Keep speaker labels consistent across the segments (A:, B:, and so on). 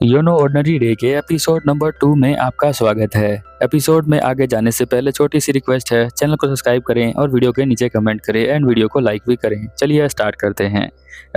A: YONO ordinary day के episode number 2 में आपका स्वागत है। एपिसोड में आगे जाने से पहले छोटी सी रिक्वेस्ट है, चैनल को सब्सक्राइब करें और वीडियो के नीचे कमेंट करें एंड वीडियो को लाइक भी करें। चलिए स्टार्ट करते हैं।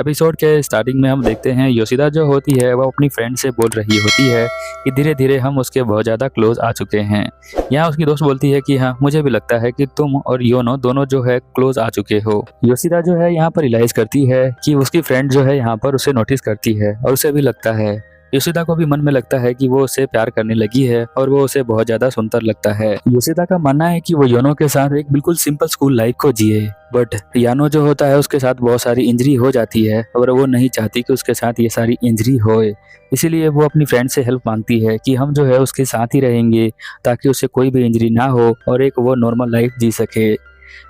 A: एपिसोड के स्टार्टिंग में हम देखते हैं योशिदा जो होती है वो अपनी फ्रेंड से बोल रही होती है कि धीरे धीरे हम उसके बहुत ज़्यादा क्लोज आ चुके हैं। यहाँ उसकी दोस्त बोलती है कि हाँ, मुझे भी लगता है कि तुम और योनो दोनों जो है क्लोज आ चुके हो। योशिदा जो है यहाँ पर रियलाइज करती है कि उसकी फ्रेंड जो है यहाँ पर उसे नोटिस करती है और उसे भी लगता है, योशिदा को भी मन में लगता है कि वो उसे प्यार करने लगी है और वो उसे बहुत ज्यादा सुंदर लगता है। योशिदा का मानना है कि वो योनो के साथ एक बिल्कुल सिंपल स्कूल लाइफ को जिए, बट यानो जो होता है उसके साथ बहुत सारी इंजरी हो जाती है और वो नहीं चाहती कि उसके साथ ये सारी इंजरी होए। इसीलिए वो अपनी फ्रेंड से हेल्प मांगती है कि हम जो है उसके साथ ही रहेंगे ताकि उसे कोई भी इंजरी ना हो और एक वो नॉर्मल लाइफ जी सके।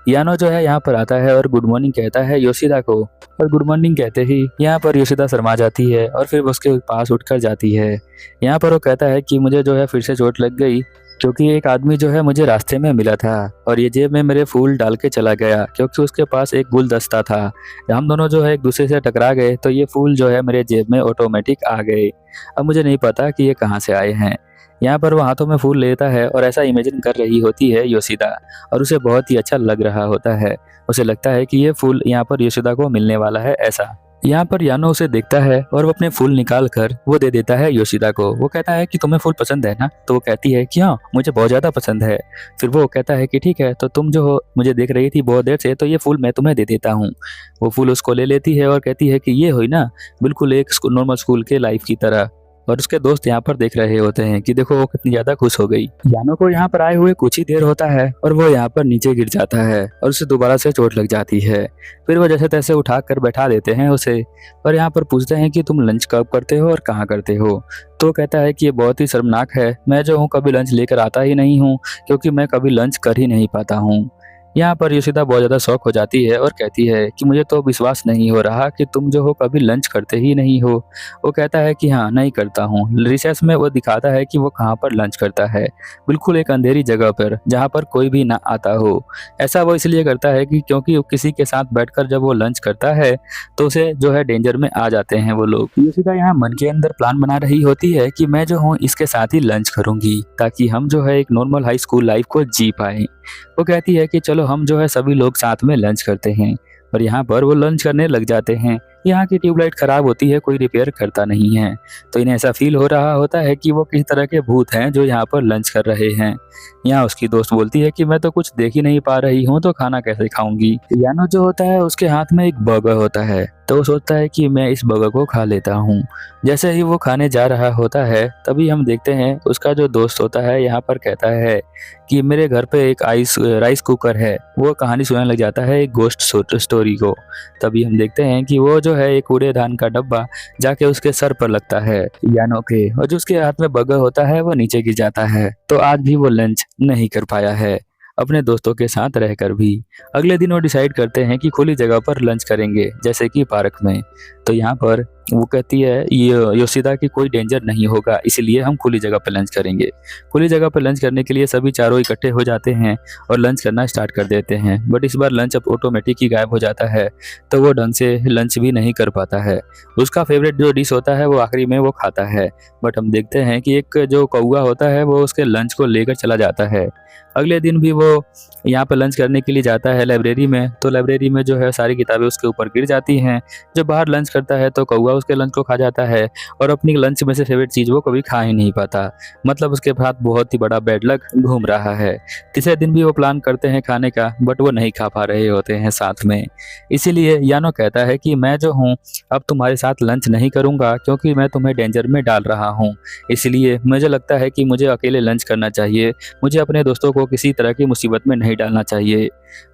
A: यानो जो है यहाँ पर आता है और गुड मॉर्निंग कहता है योशिदा को, और गुड मॉर्निंग कहते ही यहाँ पर योशिदा शर्मा जाती है और फिर उसके पास उठकर जाती है। यहाँ पर वो कहता है कि मुझे जो है फिर से चोट लग गई क्योंकि एक आदमी जो है मुझे रास्ते में मिला था और ये जेब में मेरे फूल डाल के चला गया क्योंकि उसके पास एक गुलदस्ता था। हम दोनों जो है एक दूसरे से टकरा गए तो ये फूल जो है मेरे जेब में ऑटोमेटिक आ गए। अब मुझे नहीं पता कि ये कहाँ से आए हैं। यहाँ पर वो हाथों में फूल लेता है और ऐसा इमेजिन कर रही होती है योशिदा और उसे बहुत ही अच्छा लग रहा होता है। उसे लगता है कि ये फूल यहाँ पर योशिदा को मिलने वाला है ऐसा। यहाँ पर यानो उसे देखता है और वो अपने फूल निकाल कर वो दे देता है योशिदा को। वो कहता है कि तुम्हें फूल पसंद है ना? तो वो कहती है कि हाँ, मुझे बहुत ज़्यादा पसंद है। फिर वो कहता है कि ठीक है, तो तुम जो हो मुझे देख रही थी बहुत देर से, तो ये फूल मैं तुम्हें दे देता हूँ। वो फूल उसको ले लेती है और कहती है कि ये हुई ना बिल्कुल एक नॉर्मल स्कूल के लाइफ की तरह। और उसके दोस्त यहाँ पर देख रहे होते हैं कि देखो वो कितनी ज्यादा खुश हो गई। यानो को यहाँ पर आए हुए कुछ ही देर होता है और वो यहाँ पर नीचे गिर जाता है और उसे दोबारा से चोट लग जाती है। फिर वो जैसे तैसे उठा कर बैठा देते हैं उसे और यहाँ पर पूछते हैं कि तुम लंच कब करते हो और कहाँ करते हो? तो कहता है कि ये बहुत ही शर्मनाक है, मैं जो हूँ कभी लंच लेकर आता ही नहीं हूँ क्योंकि मैं कभी लंच कर ही नहीं पाता हूँ। यहाँ पर योशिदा बहुत ज़्यादा शौक हो जाती है और कहती है कि मुझे तो विश्वास नहीं हो रहा कि तुम जो हो कभी लंच करते ही नहीं हो। वो कहता है कि हाँ, नहीं करता हूँ। रिसेस में वो दिखाता है कि वो कहाँ पर लंच करता है, बिल्कुल एक अंधेरी जगह पर जहाँ पर कोई भी ना आता हो। ऐसा वो इसलिए करता है कि क्योंकि वो किसी के साथ बैठकर जब वो लंच करता है तो उसे जो है डेंजर में आ जाते हैं वो लोग। योशिदा यहाँ मन के अंदर प्लान बना रही होती है कि मैं जो हूँ इसके साथ ही लंच करूंगी ताकि हम जो है एक नॉर्मल हाई स्कूल लाइफ को जी पाए। वो कहती है कि चलो हम जो है सभी लोग साथ में लंच करते हैं और यहाँ पर वो लंच करने लग जाते हैं। यहाँ की ट्यूबलाइट खराब होती है, कोई रिपेयर करता नहीं है, तो इन्हें ऐसा फील हो रहा होता है कि वो किस तरह के भूत हैं जो यहाँ पर लंच कर रहे हैं। यहाँ उसकी दोस्त बोलती है कि मैं तो कुछ देख ही नहीं पा रही हूँ तो खाना कैसे खाऊंगी। यानो जो होता है उसके हाथ में एक बर्गर होता है तो वो सोचता है कि मैं इस बर्गर को खा लेता हूँ। जैसे ही वो खाने जा रहा होता है तभी हम देखते हैं उसका जो दोस्त होता है यहाँ पर कहता है कि मेरे घर पे एक राइस कुकर है। वो कहानी सुनाने लग जाता है एक गोस्ट स्टोरी को। तभी हम देखते हैं कि वो जो है एक कूड़ेदान का डब्बा जाके उसके सर पर लगता है यानो के, और जो उसके हाथ में बर्गर होता है वो नीचे गिर जाता है। तो आज भी वो लंच नहीं कर पाया है अपने दोस्तों के साथ रहकर भी। अगले दिन वो डिसाइड करते हैं कि खुली जगह पर लंच करेंगे जैसे कि पार्क में। तो यहाँ पर वो कहती है ये योशिदा की कोई डेंजर नहीं होगा इसलिए हम खुली जगह पर लंच करेंगे। खुली जगह पर लंच करने के लिए सभी चारों इकट्ठे हो जाते हैं और लंच करना स्टार्ट कर देते हैं, बट इस बार लंच अब ऑटोमेटिक ही गायब हो जाता है तो वो ढंग से लंच भी नहीं कर पाता है। उसका फेवरेट जो डिश होता है वो आखिरी में वो खाता है, बट हम देखते हैं कि एक जो कौवा होता है वो उसके लंच को लेकर चला जाता है। अगले दिन भी वो यहाँ पर लंच करने के लिए जाता है लाइब्रेरी में, तो लाइब्रेरी में जो है सारी किताबें उसके ऊपर गिर जाती हैं। जब बाहर लंच करता है तो कौवा उसके लंच को खा जाता है और अपनी लंच में से फेवरेट चीज़ वो कभी खा ही नहीं पाता। मतलब उसके साथ बहुत ही बड़ा बैड लक घूम रहा है। तीसरे दिन भी वो प्लान करते हैं खाने का, बट वो नहीं खा पा रहे होते हैं साथ में। इसीलिए यानो कहता है कि मैं जो हूँ अब तुम्हारे साथ लंच नहीं करूँगा क्योंकि मैं तुम्हें डेंजर में डाल रहा हूँ। इसलिए मुझे लगता है कि मुझे अकेले लंच करना चाहिए, मुझे अपने दोस्तों को किसी तरह की मुसीबत में नहीं डालना चाहिए।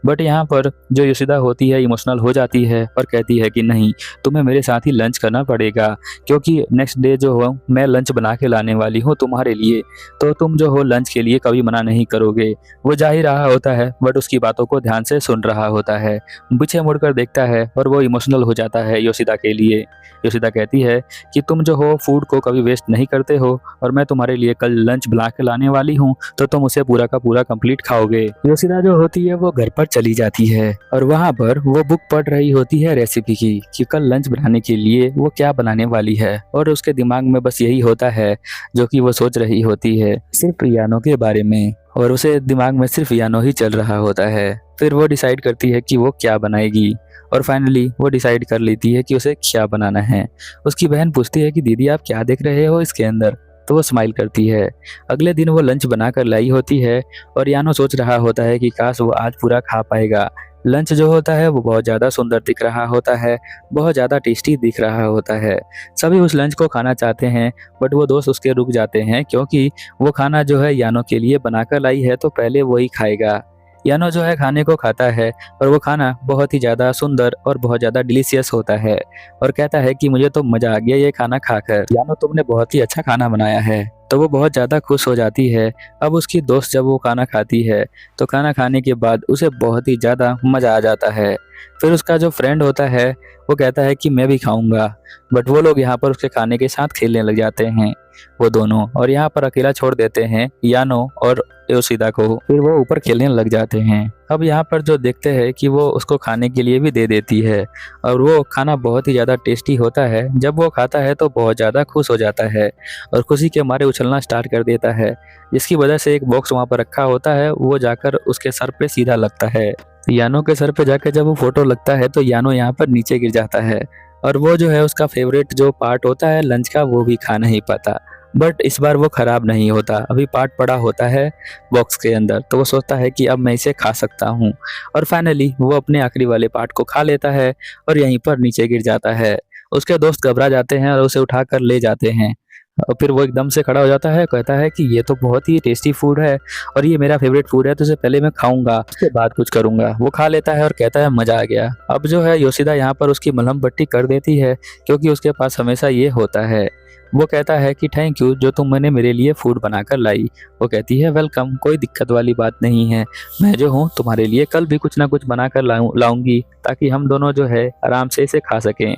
A: बट यहाँ पर जो योशिदा होती है इमोशनल हो जाती है और कहती है कि नहीं, तुम्हें मेरे साथ ही लंच करना पड़ेगा क्योंकि नेक्स्ट डे जो हो मैं लंच बना के लाने वाली हूँ तुम्हारे लिए, तो तुम जो हो लंच के लिए कभी मना नहीं करोगे। वो जा ही रहा होता है बट उसकी बातों को ध्यान से सुन रहा होता है, पीछे मुड़कर देखता है और वो इमोशनल हो जाता है योशिदा के लिए। योशिदा कहती है कि तुम जो हो फूड को कभी वेस्ट नहीं करते हो और मैं तुम्हारे लिए कल लंच बना के लाने वाली हूँ तो तुम उसे पूरा का पूरा कंप्लीट खाओगे। योशिदा जो होती है वो घर पर चली जाती है और वहाँ पर वो बुक पढ़ रही होती है रेसिपी की कि कल लंच बनाने के लिए वो क्या बनाने वाली है और उसके दिमाग में बस यही होता है जो कि वो सोच रही होती है, सिर्फ यानो के बारे में, और उसे दिमाग में सिर्फ यानो ही चल रहा होता है। फिर वो डिसाइड करती है कि वो क्या बनाएगी और फाइनली वो डिसाइड कर लेती है कि उसे क्या बनाना है। उसकी बहन पूछती है कि दीदी आप क्या देख रहे हो इसके अंदर, तो वो स्माइल करती है। अगले दिन वो लंच बना कर लाई होती है और यानो सोच रहा होता है कि काश वो आज पूरा खा पाएगा। लंच जो होता है वो बहुत ज़्यादा सुंदर दिख रहा होता है, बहुत ज़्यादा टेस्टी दिख रहा होता है। सभी उस लंच को खाना चाहते हैं बट वो दोस्त उसके रुक जाते हैं क्योंकि वो खाना जो है यानो के लिए बनाकर लाई है तो पहले वो ही खाएगा। यानो जो है खाने को खाता है और वो खाना बहुत ही ज़्यादा सुंदर और बहुत ज़्यादा डिलीशियस होता है और कहता है कि मुझे तो मज़ा आ गया ये खाना खाकर, यानो तुमने बहुत ही अच्छा खाना बनाया है। तो वो बहुत ज़्यादा खुश हो जाती है। अब उसकी दोस्त जब वो खाना खाती है तो खाना खाने के बाद उसे बहुत ही ज़्यादा मज़ा आ जाता है। फिर उसका जो फ्रेंड होता है वो कहता है कि मैं भी खाऊंगा, बट वो लोग यहाँ पर उसके खाने के साथ खेलने लग जाते हैं वो दोनों, और यहाँ पर अकेला छोड़ देते हैं यानो और योशिदा को। फिर वो ऊपर खेलने लग जाते हैं। अब यहाँ पर जो देखते हैं कि वो उसको खाने के लिए भी दे देती है और वो खाना बहुत ही ज़्यादा टेस्टी होता है। जब वो खाता है तो बहुत ज़्यादा खुश हो जाता है और खुशी के मारे उछलना स्टार्ट कर देता है, जिसकी वजह से एक बॉक्स वहाँ पर रखा होता है वो जाकर उसके सर पे सीधा लगता है। यानो के सर पे जाकर जब वो फोटो लगता है तो यानो यहाँ पर नीचे गिर जाता है और वो जो है उसका फेवरेट जो पार्ट होता है लंच का वो भी खा नहीं पाता। बट इस बार वो खराब नहीं होता, अभी पार्ट पड़ा होता है बॉक्स के अंदर, तो वो सोचता है कि अब मैं इसे खा सकता हूँ और फाइनली वो अपने आखिरी वाले पार्ट को खा लेता है और यहीं पर नीचे गिर जाता है। उसके दोस्त घबरा जाते हैं और उसे उठाकर ले जाते हैं और फिर वो एकदम से खड़ा हो जाता है, कहता है कि ये तो बहुत ही टेस्टी फूड है और ये मेरा फेवरेट फूड है, तो इसे पहले मैं खाऊंगा उसके बाद कुछ करूंगा। वो खा लेता है और कहता है मजा आ गया। अब जो है योशिदा यहाँ पर उसकी मलहम पट्टी कर देती है क्योंकि उसके पास हमेशा ये होता है। वो कहता है कि थैंक यू जो तुमने मेरे लिए फूड बनाकर लाई। वो कहती है वेलकम, कोई दिक्कत वाली बात नहीं है, मैं जो हूँ तुम्हारे लिए कल भी कुछ ना कुछ बनाकर लाऊंगी ताकि हम दोनों जो है आराम से इसे खा सकें।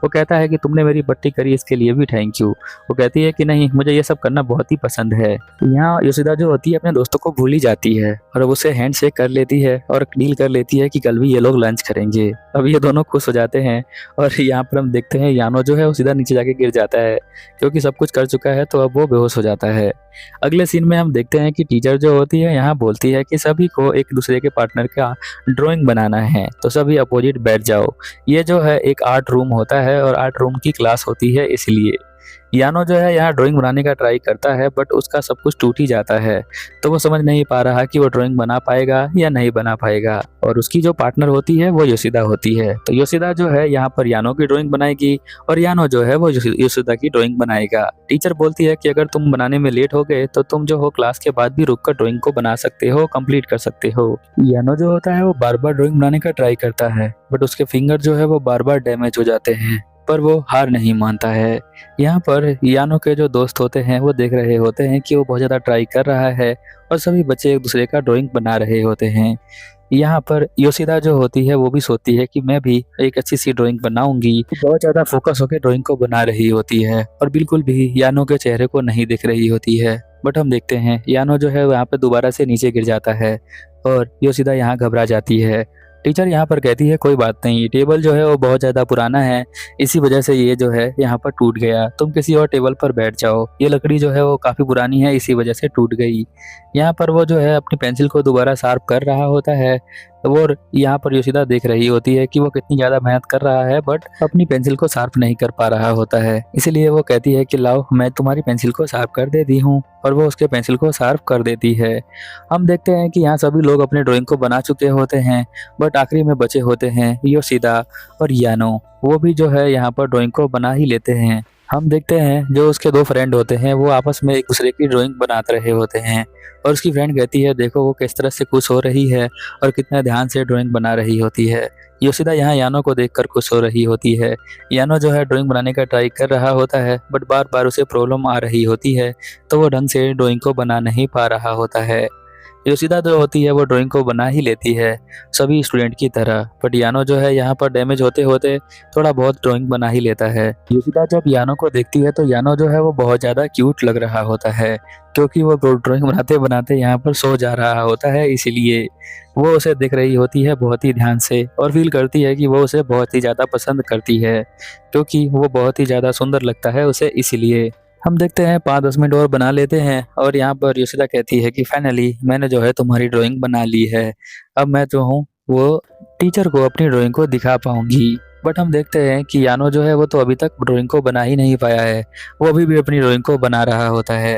A: वो कहता है कि तुमने मेरी पट्टी करी इसके लिए भी थैंक यू। वो कहती है कि नहीं, मुझे ये सब करना बहुत ही पसंद है। यहाँ योशिदा जो होती है अपने दोस्तों को भूल ही जाती है और अब उसे हैंड शेक कर लेती है और डील कर लेती है कि कल भी ये लोग लंच करेंगे। अब ये दोनों खुश हो जाते हैं और यहाँ पर हम देखते हैं यानो जो है वो सीधा नीचे जाके गिर जाता है क्योंकि सब कुछ कर चुका है, तो अब वो बेहोश हो जाता है। अगले सीन में हम देखते हैं कि टीचर जो होती है यहाँ बोलती है कि सभी को एक दूसरे के पार्टनर का ड्राइंग बनाना है, तो सभी अपोजिट बैठ जाओ। ये जो है एक आर्ट रूम होता है और आर्ट रूम की क्लास होती है, इसलिए यानो जो है यहाँ ड्राइंग बनाने का ट्राई करता है बट उसका सब कुछ टूट ही जाता है, तो वो समझ नहीं पा रहा कि वो ड्राइंग बना पाएगा या नहीं बना पाएगा। और उसकी जो पार्टनर होती है वो योशिदा होती है, तो योशिदा जो है यहाँ पर यानो की ड्राइंग बनाएगी और यानो जो है वो योशिदा की ड्राइंग बनाएगा। टीचर बोलती है कि अगर तुम बनाने में लेट हो गए तो तुम जो हो क्लास के बाद भी रुक कर ड्राइंग को बना सकते हो, कंप्लीट कर सकते हो। यानो जो होता है वो बार बार ड्राइंग बनाने का ट्राई करता है बट उसके फिंगर जो है वो बार बार डैमेज हो जाते हैं, पर वो हार नहीं मानता है। यहाँ पर यानो के जो दोस्त होते हैं वो देख रहे होते हैं कि वो बहुत ज़्यादा ट्राई कर रहा है और सभी बच्चे एक दूसरे का ड्राइंग बना रहे होते हैं। यहाँ पर योशिदा जो होती है वो भी सोचती है कि मैं भी एक अच्छी सी ड्राइंग बनाऊंगी, बहुत ज़्यादा फोकस होकर ड्राइंग को बना रही होती है और बिल्कुल भी यानो के चेहरे को नहीं दिख रही होती है। बट हम देखते हैं यानो जो है यहाँ पे दोबारा से नीचे गिर जाता है और योशिदा यहाँ घबरा जाती है। टीचर यहाँ पर कहती है कोई बात नहीं, टेबल जो है वो बहुत ज़्यादा पुराना है, इसी वजह से ये जो है यहाँ पर टूट गया, तुम किसी और टेबल पर बैठ जाओ, ये लकड़ी जो है वो काफ़ी पुरानी है इसी वजह से टूट गई। यहाँ पर वो जो है अपनी पेंसिल को दोबारा शार्प कर रहा होता है और यहाँ पर योशिदा देख रही होती है कि वो कितनी ज़्यादा मेहनत कर रहा है बट अपनी पेंसिल को शार्प नहीं कर पा रहा होता है, इसलिए वो कहती है कि लाओ मैं तुम्हारी पेंसिल को शार्प कर देती हूँ और वो उसके पेंसिल को शार्प कर देती है। हम देखते हैं कि यहाँ सभी लोग अपने ड्राइंग को बना चुके होते हैं बट आखिरी में बचे होते हैं योशिदा और यानो, वो भी जो है यहाँ पर ड्राइंग को बना ही लेते हैं। हम देखते हैं जो उसके दो फ्रेंड होते हैं वो आपस में एक दूसरे की ड्राइंग बनाते रहे होते हैं और उसकी फ्रेंड कहती है देखो वो किस तरह से खुश हो रही है और कितना ध्यान से ड्राइंग बना रही होती है। योशिदा यहाँ यानो को देखकर खुश हो रही होती है। यानो जो है ड्राइंग बनाने का ट्राई कर रहा होता है बट बार बार उसे प्रॉब्लम आ रही होती है, तो वो ढंग से ड्राइंग को बना नहीं पा रहा होता है। योशिदा जो होती है वो ड्राइंग को बना ही लेती है सभी स्टूडेंट की तरह, बट यानो जो है यहाँ पर डैमेज होते होते थोड़ा बहुत ड्राइंग बना ही लेता है। योशिदा जब यानो को देखती है तो यानो जो है वो बहुत ज़्यादा क्यूट लग रहा होता है, क्योंकि वो ड्राइंग बनाते बनाते यहाँ पर सो जा रहा होता है, इसीलिए वो उसे देख रही होती है बहुत ही ध्यान से और फील करती है कि वो उसे बहुत ही ज़्यादा पसंद करती है, क्योंकि वो बहुत ही ज़्यादा सुंदर लगता है उसे, इसीलिए। हम देखते हैं 5-10 मिनट और बना लेते हैं और यहाँ पर योशिदा कहती है कि फाइनली मैंने जो है तुम्हारी ड्राइंग बना ली है, अब मैं जो हूँ वो टीचर को अपनी ड्राइंग को दिखा पाऊंगी। बट हम देखते हैं कि यानो जो है वो तो अभी तक ड्राइंग को बना ही नहीं पाया है, वो अभी भी अपनी ड्राइंग को बना रहा होता है।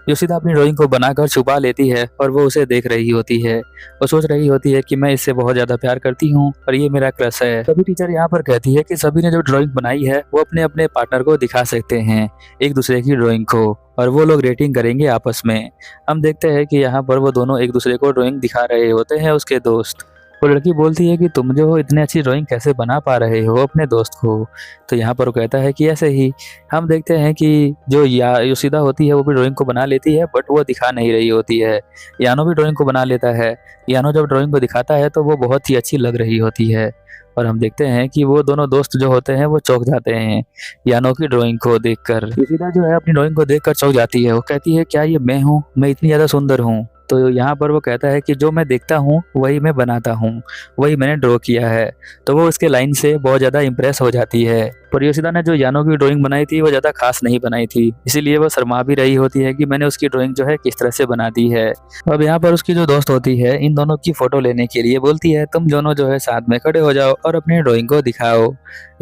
A: योशिदा अपनी ड्राइंग को बनाकर छुपा लेती है और वो उसे देख रही होती है। वो सोच रही होती है कि मैं इससे बहुत ज़्यादा प्यार करती हूँ और ये मेरा क्रश है। तभी टीचर यहाँ पर कहती है कि सभी ने जो ड्राइंग बनाई है वो अपने अपने पार्टनर को दिखा सकते हैं एक दूसरे की ड्राइंग को, और वो लोग रेटिंग करेंगे आपस में। हम देखते हैं कि यहाँ पर वो दोनों एक दूसरे को ड्राइंग दिखा रहे होते हैं, उसके दोस्त। वो लड़की बोलती है कि तुम जो हो इतनी अच्छी ड्राइंग कैसे बना पा रहे हो अपने दोस्त को, तो यहाँ पर वो कहता है कि ऐसे ही। हम देखते हैं कि जो योशिदा होती है वो भी ड्राइंग को बना लेती है, बट वो दिखा नहीं रही होती है। यानो भी ड्राइंग को बना लेता है। यानो जब ड्राइंग को दिखाता है तो वो बहुत ही अच्छी लग रही होती है, और हम देखते हैं कि वो दोनों दोस्त जो होते हैं वो चौंक जाते हैं यानो की ड्राइंग को देखकर। योशिदा जो है अपनी ड्राइंग को देखकर चौंक जाती है। वो कहती है क्या ये मैं हूँ, मैं इतनी ज़्यादा सुंदर हूँ? तो यहाँ पर वो कहता है कि जो मैं देखता हूँ वही मैं बनाता हूँ, वही मैंने ड्रॉ किया है। तो वो उसके लाइन से बहुत ज़्यादा इम्प्रेस हो जाती है। पर योशिदा ने जो यानो की ड्राइंग बनाई थी वो ज़्यादा खास नहीं बनाई थी, इसीलिए वो शर्मा भी रही होती है कि मैंने उसकी ड्राइंग जो है किस तरह से बना दी है। अब यहाँ पर उसकी जो दोस्त होती है इन दोनों की फ़ोटो लेने के लिए बोलती है तुम दोनों जो है साथ में खड़े हो जाओ और अपनी ड्राइंग को दिखाओ।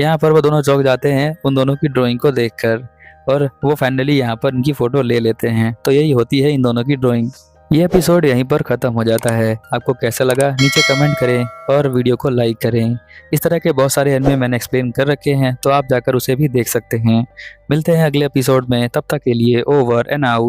A: यहाँ पर वो दोनों चौंक जाते हैं उन दोनों की ड्राइंग को देखकर, और वो फाइनली यहाँ पर इनकी फ़ोटो ले लेते हैं। तो यही होती है इन दोनों की ड्राइंग। ये एपिसोड यहीं पर ख़त्म हो जाता है। आपको कैसा लगा नीचे कमेंट करें और वीडियो को लाइक करें। इस तरह के बहुत सारे एनिमे मैंने एक्सप्लेन कर रखे हैं, तो आप जाकर उसे भी देख सकते हैं। मिलते हैं अगले एपिसोड में, तब तक के लिए ओवर एंड आउट।